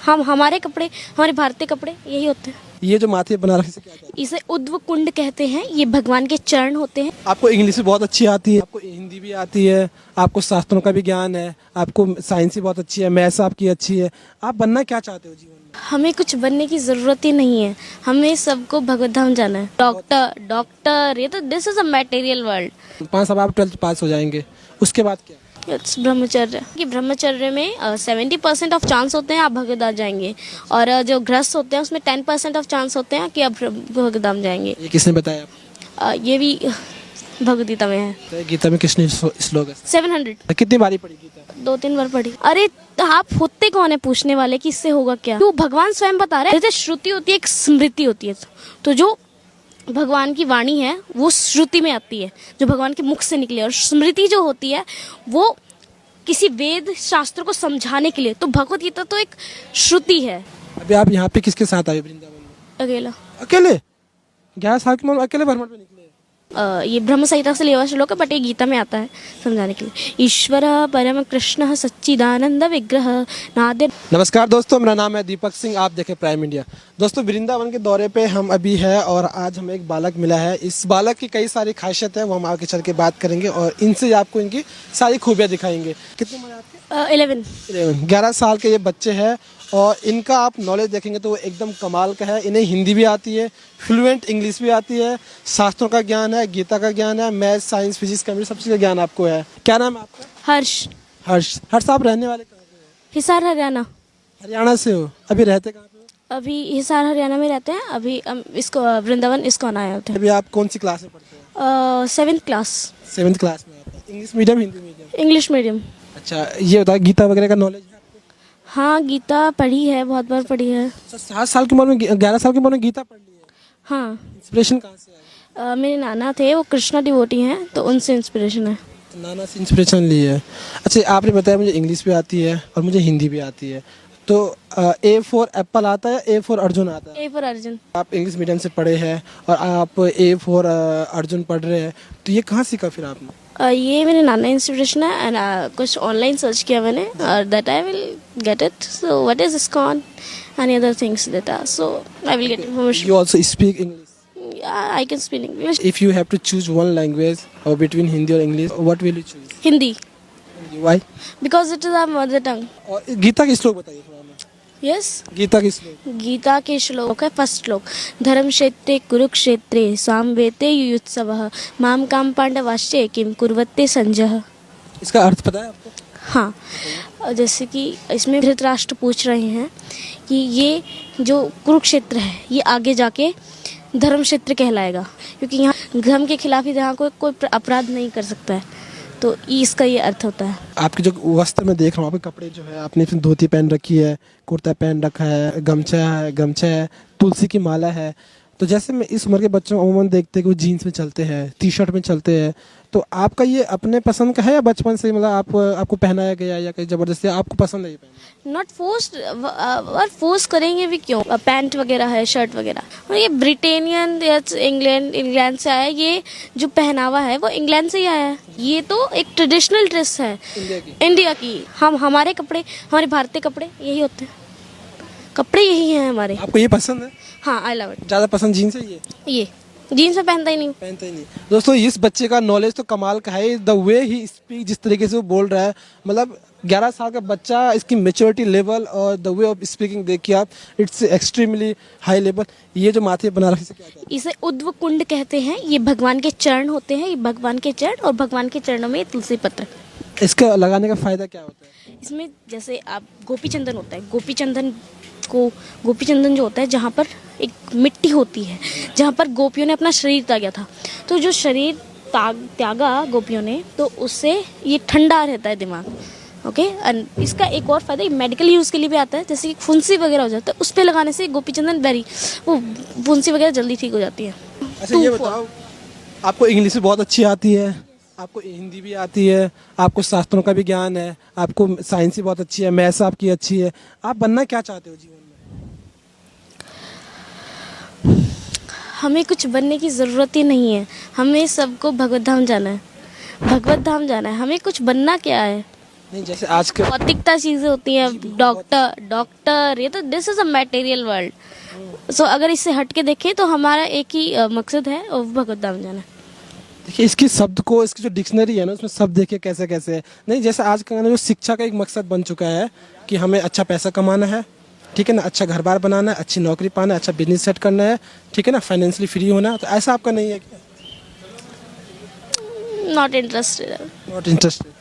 हम हमारे कपड़े, हमारे भारतीय कपड़े यही होते हैं। ये जो माथे बना रखे से क्या कहते हैं? इसे उद्व कुंड कहते हैं। ये भगवान के चरण होते हैं। आपको इंग्लिश भी बहुत अच्छी आती है, आपको हिंदी भी आती है, आपको शास्त्रों का भी ज्ञान है, आपको साइंस भी बहुत अच्छी है, मैथ्स आपकी अच्छी है। आप बनना क्या चाहते हो जीवन में? हमें कुछ बनने की जरूरत ही नहीं है। हमें सबको भगवत धाम जाना है। डॉक्टर डॉक्टर ये तो this is a material world. 5 साल आप 12th पास हो जाएंगे, उसके बाद क्या? इट्स ब्रह्मचर्य। कि ब्रह्मचर्य में 70% ऑफ चांस होते हैं आप भगवत धाम जाएंगे, और जो गृहस्थ होते हैं उसमें 10% ऑफ चांस होते हैं कि आप भगवत धाम जाएंगे। ये किसने बताया आपको? ये भी भगवद गीता में है। तो गीता में किसने श्लोक है? 700। कितनी बारी पढ़ी गीता? 2-3 बार पढ़ी। अरे आप होते कौन है पूछने वाले कि इससे होगा क्या? तो भगवान स्वयं बता रहे हैं। जैसे श्रुति होती है, एक स्मृति होती है, तो जो भगवान की वाणी है वो श्रुति में आती है, जो भगवान के मुख से निकले, और स्मृति जो होती है वो किसी वेद शास्त्र को समझाने के लिए। तो भगवत गीता तो एक श्रुति है। अभी आप यहाँ पे किसके साथ आए वृंदावन में? अकेला। अकेले? 11 साल की उम्र में अकेले भ्रमण पे निकले? ये ब्रह्म संहिता से लिया हुआ श्लोक है, बट ये गीता में आता है समझाने के लिए। ईश्वर परम कृष्ण सच्चिदानंद विग्रह नादे। नमस्कार दोस्तों, मेरा नाम है दीपक सिंह, आप देखें प्राइम इंडिया। दोस्तों, वृंदावन के दौरे पे हम अभी है और आज हमें एक बालक मिला है। इस बालक की कई सारी खासियत है, वो हम आगे चल के बात करेंगे और इनसे आपको इनकी सारी खूबियाँ दिखाएंगे। कितनी उम्र है आपकी? 11। 11 साल के ये बच्चे हैं और इनका आप नॉलेज देखेंगे तो वो एकदम कमाल का है। इन्हें हिंदी भी आती है, फ्लुएंट इंग्लिश भी आती है, शास्त्रों का ज्ञान है, गीता का ज्ञान है, मैथ साइंस फिजिक्स केमिस्ट्री सब चीज़ का ज्ञान आपको है। क्या नाम है आपका? हर्ष। हर्ष आप रहने वाले कहाँ पे हो? हिसार हरियाणा। हरियाणा से हो? अभी रहते कहाँ पे हो? अभी हिसार हरियाणा में रहते हैं। अभी हम इसको वृंदावन इस्कॉन आए होते हैं। अभी आप कौन सी क्लास में पढ़ते हो? 7th class. 7th क्लास में आप हैं। English medium Hindi medium? English medium. अच्छा, ये बताओ गीता वगैरह का नॉलेज है आपको? हाँ, गीता पढ़ी है, बहुत बार पढ़ी है। 7 साल की उम्र में 11 साल की उम्र में गीता पढ़ ली है? हाँ। इंस्पिरेशन कहाँ से आई? मेरे नाना थे, वो कृष्णा डिवोटी हैं, तो उनसे इंस्पिरेशन है। नाना से इंस्पिरेशन ली है। अच्छा, आपने बताया मुझे इंग्लिश भी आती है और मुझे हिंदी भी आती है, तो ए फॉर एप्पल आता है, ए फॉर अर्जुन आता है? A for Arjun. आप इंग्लिश मीडियम से पढ़े हैं और आप ए फॉर अर्जुन पढ़ रहे हैं, तो ये कहाँ सीखा फिर आपने? ये मेरे नाना इंस्पिरेशन है, एंड कुछ ऑनलाइन सर्च किया मैंने, और that I will get it. So what is ISKCON any other things that are, so I will get information. You also speak English? I can speak English. If you have to choose one language or between Hindi or English, what will you choose? Hindi, Why? because it is our mother tongue. और गीता के श्लोक बताइए थोड़ा हमें। Yes. Gita के श्लोक। गीता के श्लोक है, फर्स्ट श्लोक। धर्मक्षेत्रे कुरुक्षेत्रे सामवेते युयुत्सवः माम काम पांडवाश्चे किम कुर्वते संजय। इसका अर्थ पता है आपको? हाँ, जैसे कि इसमें धृतराष्ट्र पूछ रहे हैं कि ये जो कुरुक्षेत्र है ये आगे जाके धर्म क्षेत्र कहलाएगा, क्योंकि यहाँ धर्म के खिलाफ ही यहाँ कोई अपराध नहीं कर सकता है, तो इसका ये अर्थ होता है। आपके जो वस्त्र में देख रहा हूँ, आपके कपड़े जो है, आपने इसमें धोती पहन रखी है, कुर्ता पहन रखा है, गमछा है, तुलसी की माला है। तो जैसे मैं इस उम्र के बच्चों को अमूमन देखते हैं कि वो जीन्स में चलते हैं, टी शर्ट में चलते हैं, तो आपका ये अपने पसंद का है या बचपन से मतलब आपको पहनाया गया या कहीं जबरदस्ती आपको पसंद है ये पहनना? नॉट फोर्स्ड, और फोर्स करेंगे भी क्यों? पैंट वगैरह है, शर्ट वगैरह, और ये ब्रिटेनियन या इंग्लैंड से आया है। ये जो पहनावा है वो इंग्लैंड से ही आया है। ये तो एक ट्रेडिशनल ड्रेस है इंडिया की। हम हमारे कपड़े, हमारे भारतीय कपड़े यही होते हैं, कपड़े यही हैं हमारे। आपको ये पसंद है? हाँ, आई लव इट। ज़्यादा पसंद जीन्स है ये जीन्स में पहनता ही नहीं। दोस्तों, इस बच्चे का नॉलेज तो कमाल का है। द वे ही स्पीक, जिस तरीके से वो बोल रहा है, मतलब 11 साल का बच्चा, इसकी मेच्योरिटी लेवल और द वे ऑफ स्पीकिंग देखिए आप, इट्स एक्सट्रीमली हाई लेवल। ये जो माथे बना रखे से क्या कहते हैं? इसे उद्व कुंड कहते हैं। ये भगवान के चरण होते हैं, ये भगवान के चरण, और भगवान के चरणों में तुलसी पत्र। इसका लगाने का फायदा क्या होता है? इसमें जैसे आप गोपी चंदन होता है, गोपी चंदन जो होता है, जहाँ पर एक मिट्टी होती है, जहाँ पर गोपियों ने अपना शरीर त्यागा था, तो जो शरीर त्यागा गोपियों ने, तो उससे ये ठंडा रहता है दिमाग। ओके, एंड इसका एक और फायदा मेडिकल यूज़ के लिए भी आता है, जैसे कि फुंसी वगैरह हो जाता है, उस पर लगाने से गोपी चंदन वो फुंसी वगैरह जल्दी ठीक हो जाती है। अच्छा, ये बताओ, आपको इंग्लिश भी बहुत अच्छी आती है, आपको हिंदी भी आती है, आपको शास्त्रों का भी ज्ञान है, आपको साइंस भी बहुत अच्छी है, मैथ्स आपकी अच्छी है। आप बनना क्या चाहते हो जीवन में? हमें कुछ बनने की ज़रूरत ही नहीं है। हमें सबको भगवत धाम जाना है, भगवत धाम जाना है। हमें कुछ बनना क्या है? नहीं जैसे आज के भौतिकता चीजें होती हैं, डॉक्टर, ये तो this is a material world. So अगर इससे हट के देखें तो हमारा एक ही मकसद है, और भगवत धाम जाना। देखिए इसकी शब्द को, इसकी जो डिक्शनरी है ना उसमें शब्द देखिए कैसे कैसे है। नहीं जैसे आज का जो शिक्षा का एक मकसद बन चुका है कि हमें अच्छा पैसा कमाना है, ठीक है ना, अच्छा घर बार बनाना है, अच्छी नौकरी पाना है, अच्छा बिजनेस सेट करना है, ठीक है ना, फाइनेंशियली फ्री होना है, तो ऐसा आपका नहीं है क्या? Not interested. Not interested.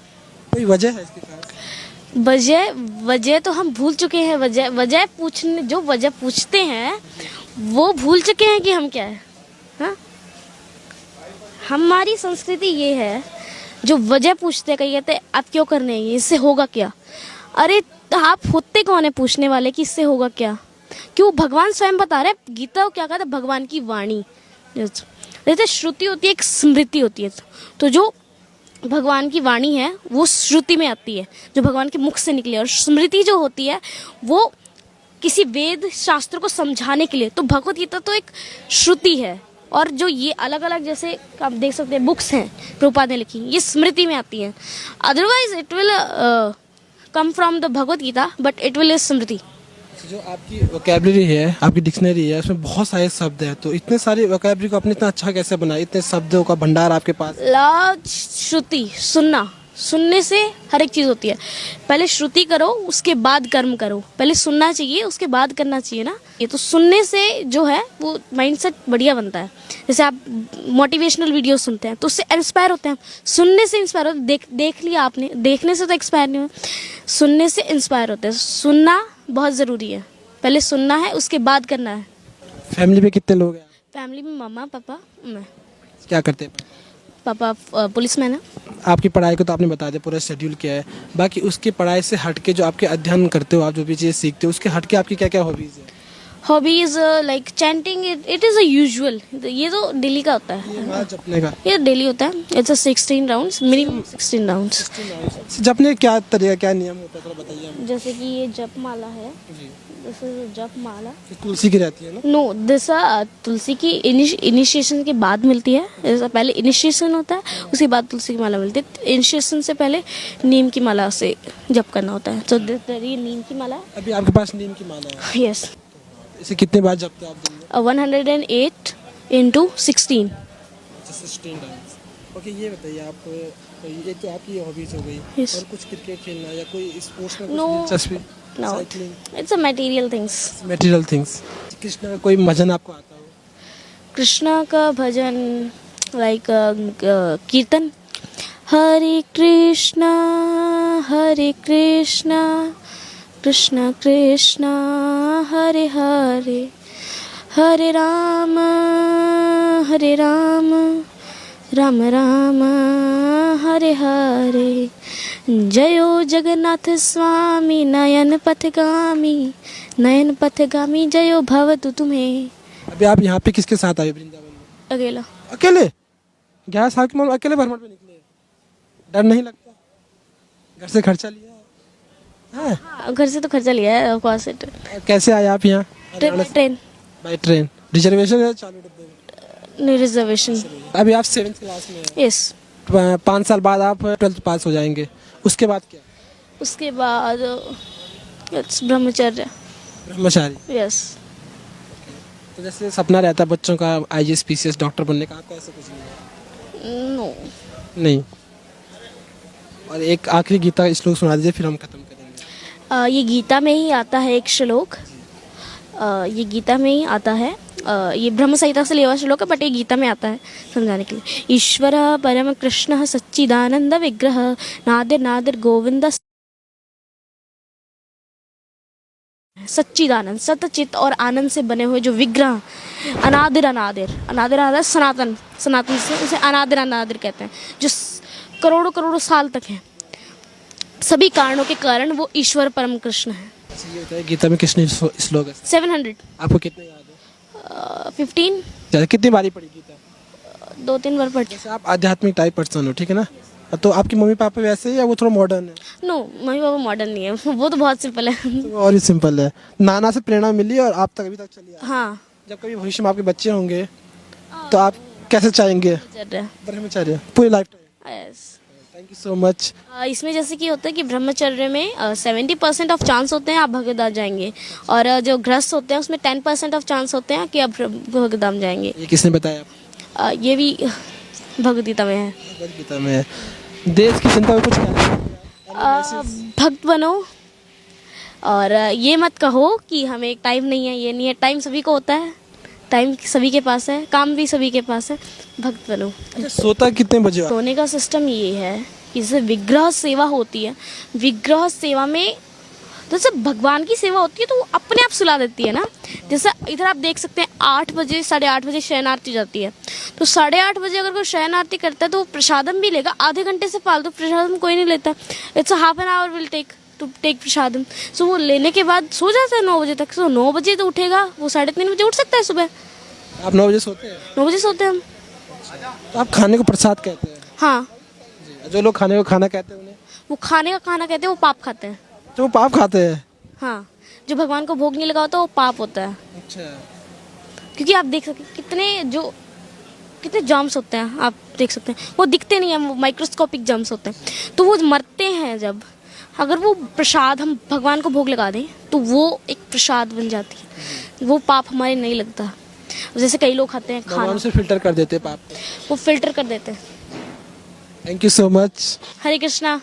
कोई वजह है इसके पास? वजह तो हम भूल चुके हैं। वजह पूछने, जो वजह पूछते हैं वो भूल चुके हैं कि हम क्या है। हाँ, हमारी संस्कृति ये है, जो वजह पूछते हैं, कहीं कहते हैं आप क्यों कर रहे हैं ये, इससे होगा क्या। अरे तो आप होते कौन है पूछने वाले कि इससे होगा क्या? क्यों भगवान स्वयं बता रहे हैं। गीता को क्या कहते हैं? भगवान की वाणी। जैसे श्रुति होती है, एक स्मृति होती है। तो जो भगवान की वाणी है वो श्रुति में आती है, जो भगवान के मुख से निकले। और स्मृति जो होती है वो किसी वेद शास्त्र को समझाने के लिए। तो भगवत गीता तो एक श्रुति है। और जो ये अलग अलग, जैसे आप देख सकते हैं बुक्स हैं प्रभुपाद ने लिखी, ये स्मृति में आती है। Otherwise it will come from the Bhagavad Gita, but it will is स्मृति। जो आपकी वोकेबलरी है, आपकी डिक्शनरी है, उसमें बहुत सारे शब्द हैं, तो इतने सारे वोकेबलरी को आपने इतना अच्छा कैसे बनाया? इतने शब्दों का भंडार आपके पास। श्रुति, सुनना, सुनने से हर एक चीज होती है। पहले श्रुति करो, उसके बाद कर्म करो। पहले सुनना चाहिए, उसके बाद करना चाहिए ना। ये तो सुनने से जो है वो माइंडसेट बढ़िया बनता है। जैसे आप मोटिवेशनल वीडियो सुनते हैं तो उससे इंस्पायर होते हैं। सुनने से इंस्पायर होते हैं। देख लिया आपने, देखने से तो एक्सपायर नहीं हुआ, सुनने से इंस्पायर होते हैं। सुनना बहुत ज़रूरी है। पहले सुनना है, उसके बाद करना है। फैमिली में कितने लोग हैं? फैमिली में मम्मा, पापा, मैं। क्या करते हैं? पापा पुलिसमैन है। आपकी पढ़ाई को तो आपने बता दिया, पूरा शेड्यूल क्या है। बाकी उसकी पढ़ाई से हट के जो आपके अध्ययन करते हो, आप जो भी चीज़ सीखते हो, उसके हट के आपकी क्या क्या हॉबीज़ है? Hobbies like chanting, it is a usual. ये तो डेली का होता है। ये जपने का ये डेली होता है। It's a 16 rounds, minimum 16 rounds. जपने क्या तरीका, क्या नियम होता है, थोड़ा बताइए हमें। जैसे कि ये जप माला है, जी। दिस इज जप माला। ये तुलसी की रहती है ना? नो, दिस तुलसी की इनिशिएशन के बाद मिलती है। जैसा पहले इनिशिएशन होता है, उसके बाद तुलसी की माला मिलती है। इनिशिएशन से पहले नीम की माला से जप करना होता है। तो ये नीम की माला है। अभी आपके पास नीम की माला है? यस। इसे कितने बार जपते हो आप दिन में? 108 into 16। 16 टाइम्स। ओके, ये बताइए आप, ये तो आपकी हॉबीज हो गई। Yes. और कुछ क्रिकेट खेलना या कोई स्पोर्ट्स में No. कुछ दिलचस्पी? No, cycling, it's a material things। Material things. Krishna का कोई भजन आपको आता हो? कृष्णा का भजन लाइक कीर्तन। हरे कृष्णा कृष्ण कृष्ण हरे हरे, हरे राम राम राम हरे हरे। जयो जगन्नाथ स्वामी नयन पथगामी जयो भवतु तुम्हें। अभी आप यहाँ पे किसके साथ आए वृंदावन में? अकेला। अकेले? 11 साल की उम्र में अकेले भ्रमण पे निकले? डर नहीं लगता? घर से खर्चा लिया है? हाँ, घर से तो खर्चा लिया है ऑफ कोर्स। कैसे आए आप यहाँ? ट्रेन। By train. रिजर्वेशन है चालू डब्बे में? नहीं, रिजर्वेशन। अभी आप 7th क्लास में हैं। यस। 5 साल बाद आप 12th पास हो जाएंगे। उसके बाद क्या? उसके बाद ब्रह्मचर्य। ब्रह्मचारी। यस। तो जैसे सपना रहता है बच्चों का IAS PCS डॉक्टर बनने का, आपका ऐसा कुछ नहीं है? नो। नहीं। और एक आखिरी गीता का श्लोक सुना दीजिए, फिर हम खत्म करेंगे। ये गीता में ही आता है एक श्लोक। ये गीता में ही आता है। ये ब्रह्म संहिता से लिया हुआ श्लोक है, बट ये गीता में आता है समझाने के लिए। ईश्वर परम कृष्ण सच्चिदानंद विग्रह नादिर नादिर गोविंद सच्चिदानंद, सतचित और आनंद से बने हुए जो विग्रह, अनादिर सनातन से उसे अनादिर कहते हैं, जो करोड़ों साल तक है। सभी कारणों के कारण वो ईश्वर परम कृष्ण है। ये होता है गीता में कितने श्लोक है? 700। आपको कितने याद है? 15। कितनी बारी पढ़ी गीता? 2-3 बार पढ़ी। जैसे आप आध्यात्मिक टाइप पर्सन हो, ठीक है ना, तो आपकी मम्मी पापा वैसे ही या वो थोड़ा मॉडर्न है? नो, मम्मी पापा मॉडर्न नहीं है, वो तो बहुत सिंपल है। तो और ही सिंपल है। नाना से प्रेरणा मिली और आप तक अभी तक चली आ रही है। हाँ। जब कभी भविष्य में आपके बच्चे होंगे तो आप कैसे चाहेंगे? चल रहा है। ब्रह्मचर्य पूरी life time? Yes. Thank you so much. इसमें जैसे कि होता है कि ब्रह्मचर्य में 70% ऑफ चांस होते हैं आप भगवद्धाम जाएंगे, और जो गृहस्थ होते हैं उसमें 10% ऑफ चांस होते हैं कि आप भगवद्धाम जाएंगे। ये किसने बताया आपको? ये भी भगवद गीता में है। भगवद गीता में है। देश की जनता को कुछ कहना है? भक्त बनो, और ये मत कहो कि हमें टाइम नहीं है, ये नहीं है। टाइम सभी को होता है, टाइम सभी के पास है, काम भी सभी के पास है। भक्त बनो। अच्छा, सोता कितने बजे हो आप? सोने का सिस्टम ये है कि जैसे विग्रह सेवा होती है, विग्रह सेवा में जैसे भगवान की सेवा होती है तो वो अपने आप सुला देती है ना। जैसे इधर आप देख सकते हैं 8 बजे 8:30 बजे शयन आरती जाती है, तो 8:30 बजे अगर कोई शयन आरती करता है तो वो प्रसादम भी लेगा। आधे घंटे से फालतू प्रसादम कोई नहीं लेता। It's half an hour will take to take प्रसादम। सो वो लेने के बाद सो जाता है 9 बजे तक। सो 9 बजे तो उठेगा, वो 3:30 बजे उठ सकता है सुबह। आप 9 बजे सोते हैं? 9 बजे सोते हैं हम। तो आप खाने को प्रसाद कहते हैं? हाँ, जो लोग खाने को खाना कहते हैं उन्हें? वो खाने का खाना कहते हैं, वो पाप खाते हैं। तो वो पाप खाते हैं? हाँ, जो भगवान को भोग नहीं लगा होता वो पाप होता है। अच्छा। क्योंकि आप देख सकते हैं कितने जर्म्स होते हैं, आप देख सकते हैं। वो दिखते नहीं है, वो माइक्रोस्कोपिक जर्म्स होते हैं। तो वो मरते हैं जब, अगर वो प्रसाद हम भगवान को भोग लगा दें तो वो एक प्रसाद बन जाती है, वो पाप हमारे नहीं लगता। जैसे कई लोग खाते हैं खाना, भगवान से फिल्टर कर देते हैं पाप को। वो फिल्टर कर देते हैं। Thank you so much. Hare Krishna.